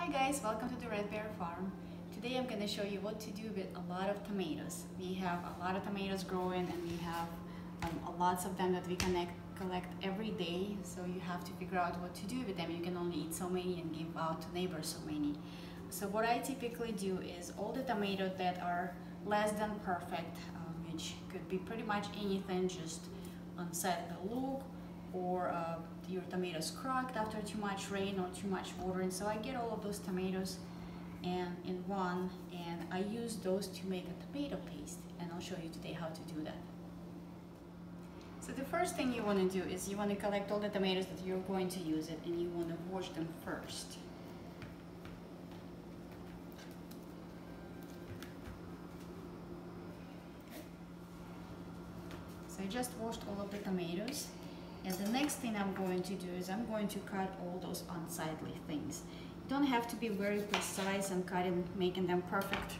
Hi guys, welcome to the Red Bear Farm. Today I'm going to show you what to do with a lot of tomatoes. We have a lot of tomatoes growing and we have lots of them that we collect every day, so you have to figure out what to do with them. You can only eat so many and give out to neighbors so many. So what I typically do is all the tomatoes that are less than perfect, which could be pretty much anything, just unset the look, or your tomatoes cracked after too much rain or too much water. And so I get all of those tomatoes and in one, and I use those to make a tomato paste, and I'll show you today how to do that. So the first thing you want to do is you want to collect all the tomatoes that you're going to use it, and you want to wash them first. So I just washed all of the tomatoes. And the next thing I'm going to do is I'm going to cut all those unsightly things. You don't have to be very precise and cutting, making them perfect.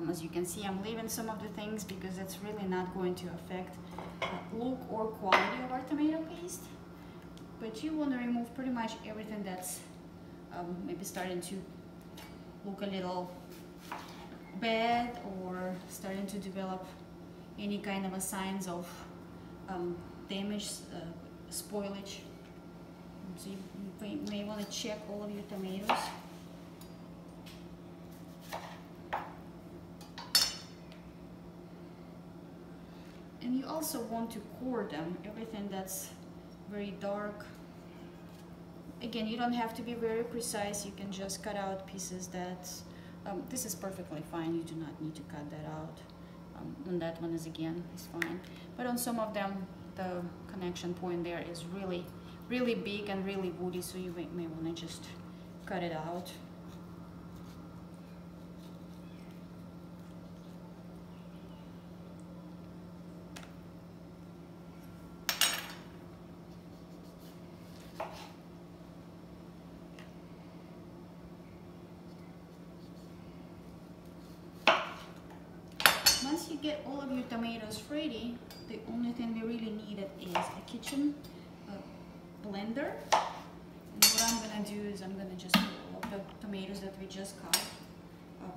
As you can see, I'm leaving some of the things because it's really not going to affect the look or quality of our tomato paste. But you want to remove pretty much everything that's maybe starting to look a little bad or starting to develop any kind of a signs of damage, spoilage. So you may want to check all of your tomatoes. And you also want to core them, everything that's very dark. Again, you don't have to be very precise, you can just cut out pieces that, this is perfectly fine, you do not need to cut that out. And that one is fine. But on some of them, the connection point there is really big and really woody, so you may want to just cut it out. Once you get all of your tomatoes ready, the only thing we really needed is a kitchen blender. And what I'm gonna do is I'm gonna just put all of the tomatoes that we just cut,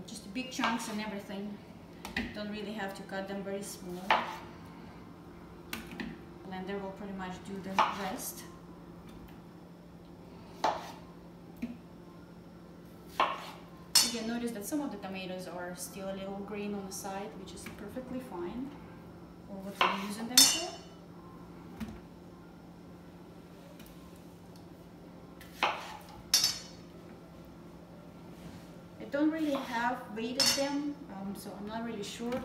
just big chunks and everything. Don't really have to cut them very small. Blender will pretty much do the rest. Again, notice that some of the tomatoes are still a little green on the side, which is perfectly fine for what we're using them for. I don't really have weighted them, so I'm not really sure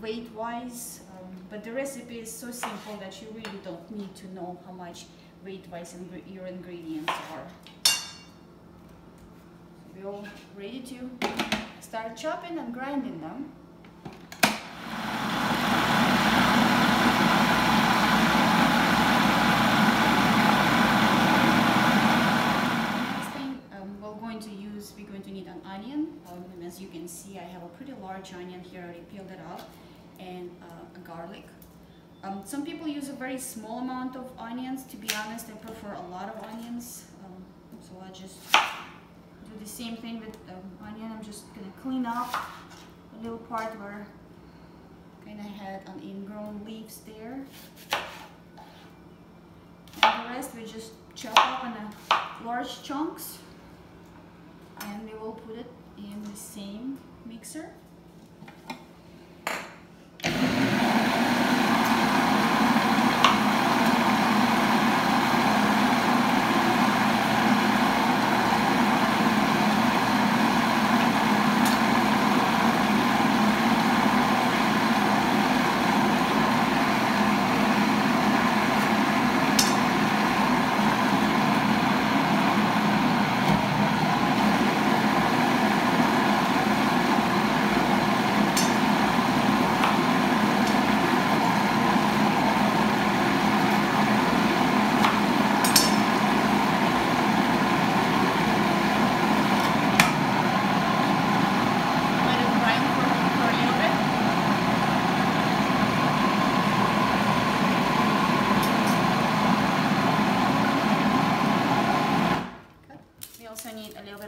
weight-wise, but the recipe is so simple that you really don't need to know how much weight-wise your ingredients are. We're all ready to start chopping and grinding them. Next thing we're going to need an onion. And as you can see, I have a pretty large onion here, I already peeled it off, and a garlic. Some people use a very small amount of onions. To be honest, I prefer a lot of onions, so I just do the same thing with onion. I'm just gonna clean up a little part where kind of had an ingrown leaves there, and the rest we just chop up in large chunks, and we will put it in the same mixer.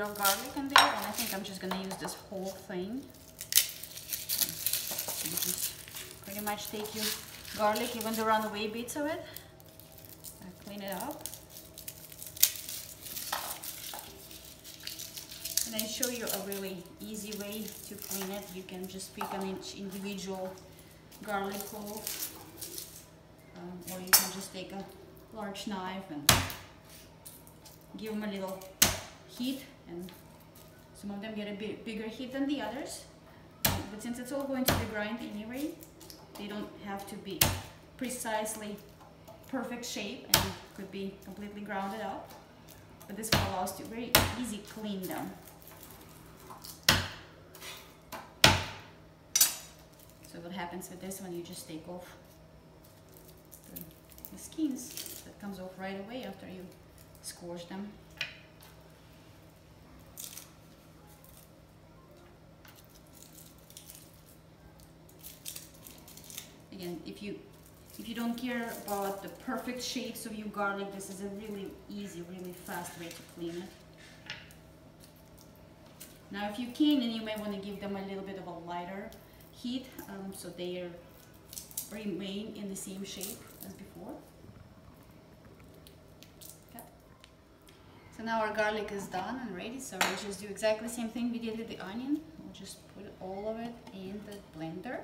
of garlic in there, and I think I'm just gonna use this whole thing. You just pretty much take your garlic, even the runaway bits of it, clean it up. And I show you a really easy way to clean it. You can just pick each individual garlic clove, or you can just take a large knife and give them a little heat, and some of them get a bit bigger heat than the others. But since it's all going to be grind anyway, they don't have to be precisely perfect shape and could be completely grounded up. But this will allow us to very easy clean them. So what happens with this one, you just take off the skins. That comes off right away after you squash them. Again, if you don't care about the perfect shapes of your garlic, this is a really easy, really fast way to clean it. Now, if you can, then you may want to give them a little bit of a lighter heat, so they remain in the same shape as before. Okay. So now our garlic is done and ready, so we'll just do exactly the same thing we did with the onion. We'll just put all of it in the blender.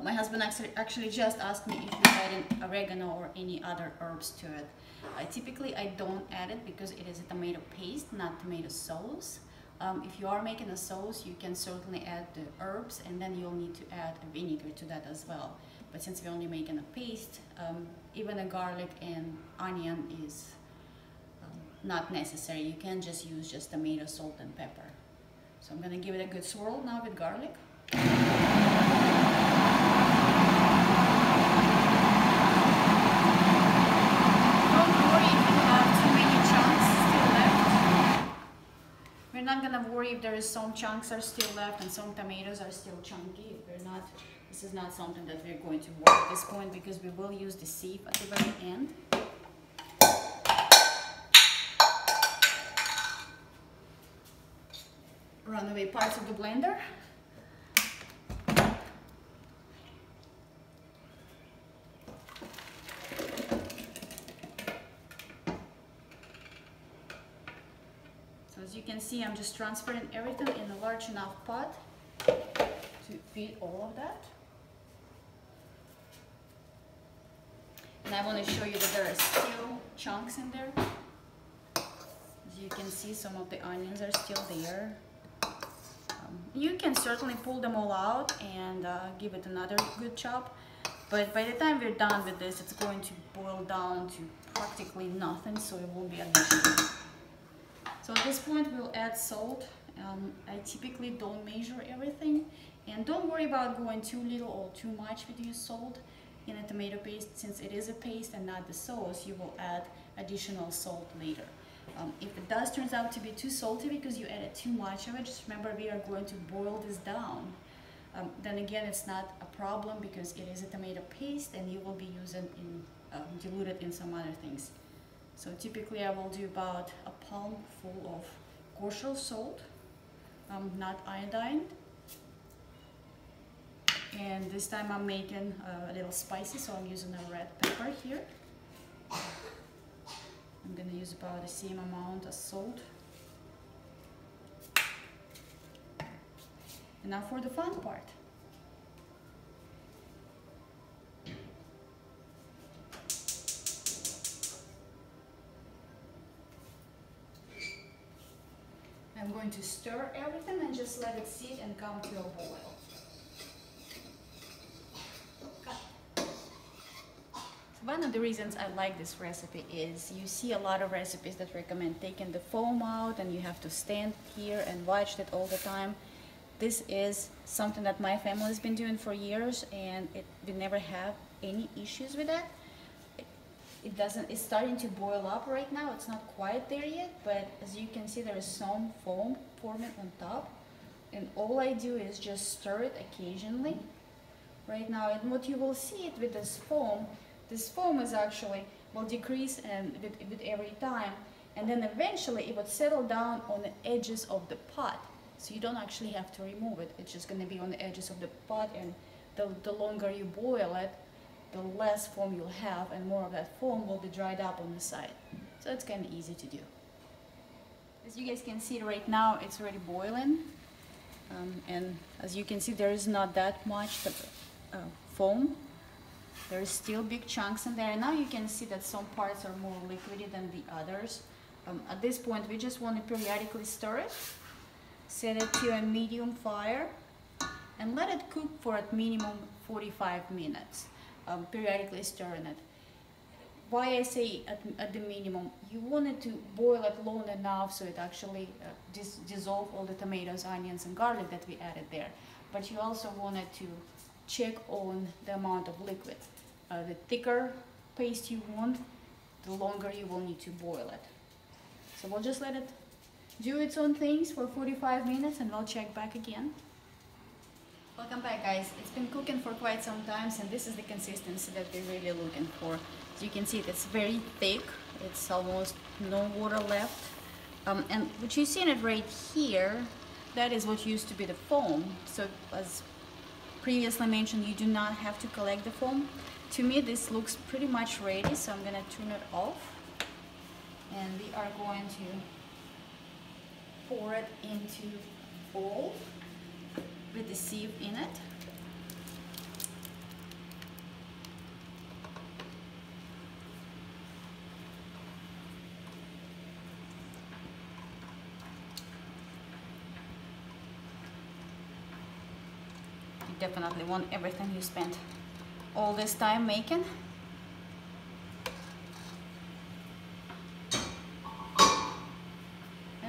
My husband actually just asked me if you add in oregano or any other herbs to it. Typically I don't add it because it is a tomato paste, not tomato sauce. If you are making a sauce, you can certainly add the herbs, and then you'll need to add a vinegar to that as well. But since we're only making a paste, even a garlic and onion is not necessary. You can just use just tomato, salt, and pepper. So I'm gonna give it a good swirl now with garlic. We're not gonna worry if there is some chunks are still left and some tomatoes are still chunky. This is not something that we're going to worry at this point, because we will use the sieve at the very end. Run away parts of the blender. As you can see, I'm just transferring everything in a large enough pot to feed all of that. And I want to show you that there are still chunks in there. As you can see, some of the onions are still there. You can certainly pull them all out and give it another good chop. But by the time we're done with this, it's going to boil down to practically nothing, so it won't be an issue. So at this point we'll add salt. I typically don't measure everything, and don't worry about going too little or too much with your salt in a tomato paste. Since it is a paste and not the sauce, you will add additional salt later. If it does turns out to be too salty because you added too much of it, just remember we are going to boil this down. Then again, it's not a problem because it is a tomato paste and you will be using diluted in some other things. So typically I will do about a palm full of kosher salt, not iodine. And this time I'm making a little spicy, so I'm using a red pepper here. I'm going to use about the same amount as salt. And now for the fun part. I'm going to stir everything and just let it sit and come to a boil. One of the reasons I like this recipe is you see a lot of recipes that recommend taking the foam out and you have to stand here and watch it all the time. This is something that my family has been doing for years, and we never have any issues with that. It's starting to boil up right now. It's not quite there yet, but as you can see, there is some foam forming on top, and all I do is just stir it occasionally right now. And what you will see it with this foam is actually will decrease and with every time, and then eventually it would settle down on the edges of the pot. So you don't actually have to remove it. It's just going to be on the edges of the pot, and the longer you boil it, the less foam you'll have, and more of that foam will be dried up on the side. So it's kind of easy to do. As you guys can see right now, it's already boiling. And as you can see, there is not that much foam. There is still big chunks in there. And now you can see that some parts are more liquidy than the others. At this point, we just want to periodically stir it. Set it to a medium fire and let it cook for at minimum 45 minutes. Periodically stirring it. Why I say at the minimum, you want it to boil it long enough so it actually dissolve all the tomatoes, onions and garlic that we added there. But you also want it to check on the amount of liquid. The thicker paste you want, the longer you will need to boil it. So we'll just let it do its own things for 45 minutes and we'll check back again. Welcome back, guys. It's been cooking for quite some time, and this is the consistency that we're really looking for. As you can see, it's very thick. It's almost no water left. And what you see in it right here, that is what used to be the foam. So as previously mentioned, you do not have to collect the foam. To me, this looks pretty much ready, so I'm gonna turn it off. And we are going to pour it into a bowl with the sieve in it. You definitely want everything you spent all this time making.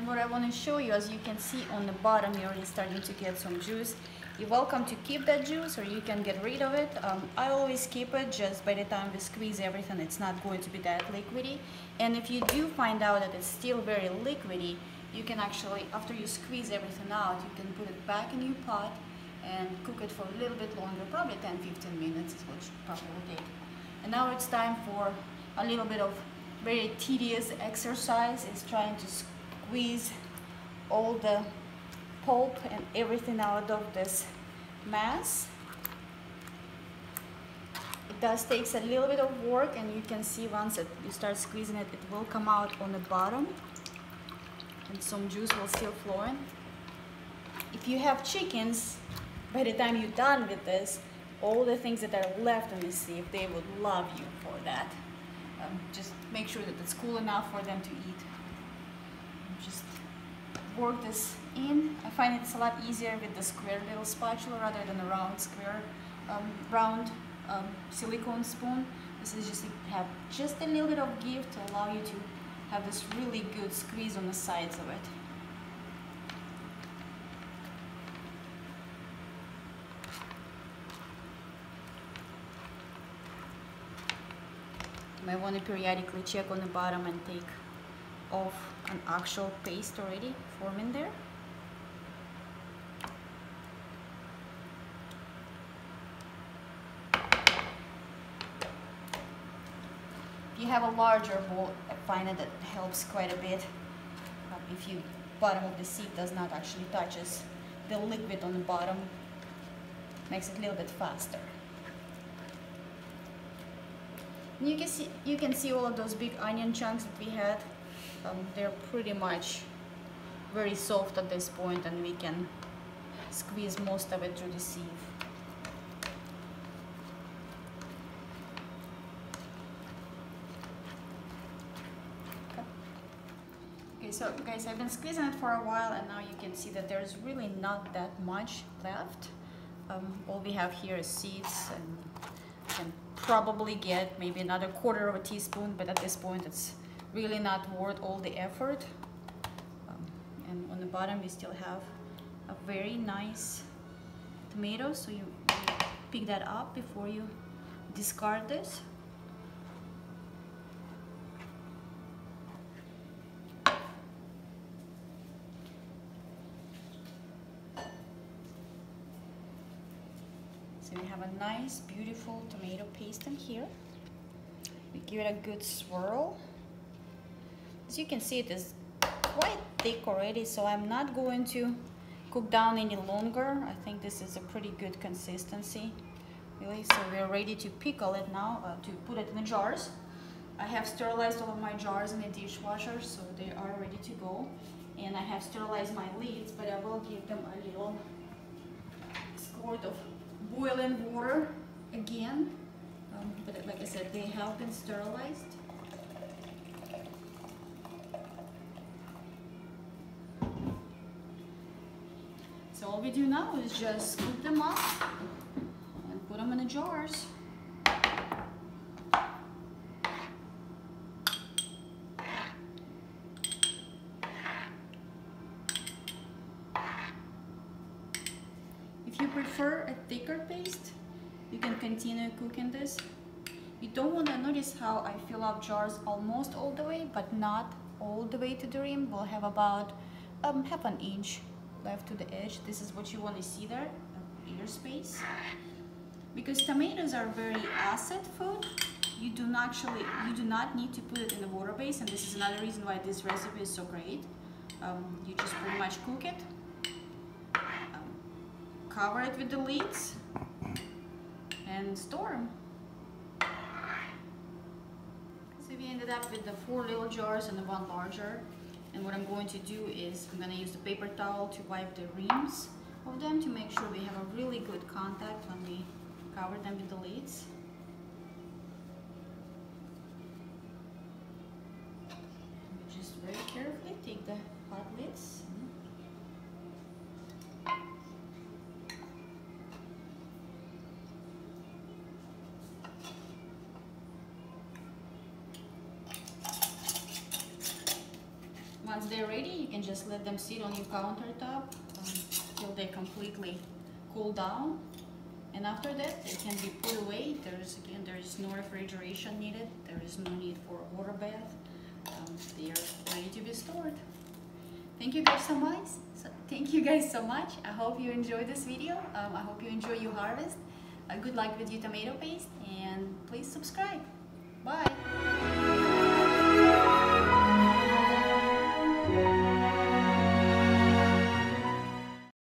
What I want to show you, as you can see on the bottom, you're already starting to get some juice. You're welcome to keep that juice or you can get rid of it. I always keep it, just by the time we squeeze everything, it's not going to be that liquidy. And if you do find out that it's still very liquidy, you can actually, after you squeeze everything out, you can put it back in your pot and cook it for a little bit longer, probably 10-15 minutes is what it probably will take. And now it's time for a little bit of very tedious exercise. It's trying to squeeze all the pulp and everything out of this mass. It does take a little bit of work, and you can see once you start squeezing it, it will come out on the bottom and some juice will still flow in. If you have chickens, by the time you're done with this, all the things that are left in the sieve, they would love you for that. Just make sure that it's cool enough for them to eat. Just work this in. I find it's a lot easier with the square little spatula rather than a round square, round silicone spoon. This is just to have just a little bit of give to allow you to have this really good squeeze on the sides of it. You might want to periodically check on the bottom and take off an actual paste already forming there. If you have a larger bowl, I find that helps quite a bit. If you bottom of the sieve does not actually touches the liquid on the bottom, makes it a little bit faster. And you can see all of those big onion chunks that we had. They're pretty much very soft at this point, and we can squeeze most of it through the sieve. Okay, so guys, I've been squeezing it for a while, and now you can see that there's really not that much left. All we have here is seeds, and you can probably get maybe another quarter of a teaspoon, but at this point it's really not worth all the effort. And on the bottom we still have a very nice tomato, so you pick that up before you discard this. So we have a nice, beautiful tomato paste in here. We give it a good swirl. As you can see, it is quite thick already, so I'm not going to cook down any longer. I think this is a pretty good consistency, really. So we're ready to pickle it now, to put it in the jars. I have sterilized all of my jars in the dishwasher, so they are ready to go. And I have sterilized my lids, but I will give them a little squirt of boiling water again. But like I said, they have been sterilized. So all we do now is just scoop them up and put them in the jars. If you prefer a thicker paste, you can continue cooking this. You don't want to notice how I fill up jars almost all the way, but not all the way to the rim. We'll have about half an inch left to the edge. This is what you want to see there, air space. Because tomatoes are very acid food, you do not need to put it in the water base, and this is another reason why this recipe is so great. You just pretty much cook it, cover it with the lids, and store them. So we ended up with the 4 little jars and the 1 larger. And what I'm going to do is I'm going to use the paper towel to wipe the rims of them to make sure we have a really good contact when we cover them with the lids. We just very carefully take the hot lids. Once they're ready, you can just let them sit on your countertop till they completely cool down. And after that, they can be put away. There is no refrigeration needed. There is no need for a water bath. They are ready to be stored. Thank you guys so much. I hope you enjoyed this video. I hope you enjoy your harvest. Good luck with your tomato paste, and please subscribe. Bye.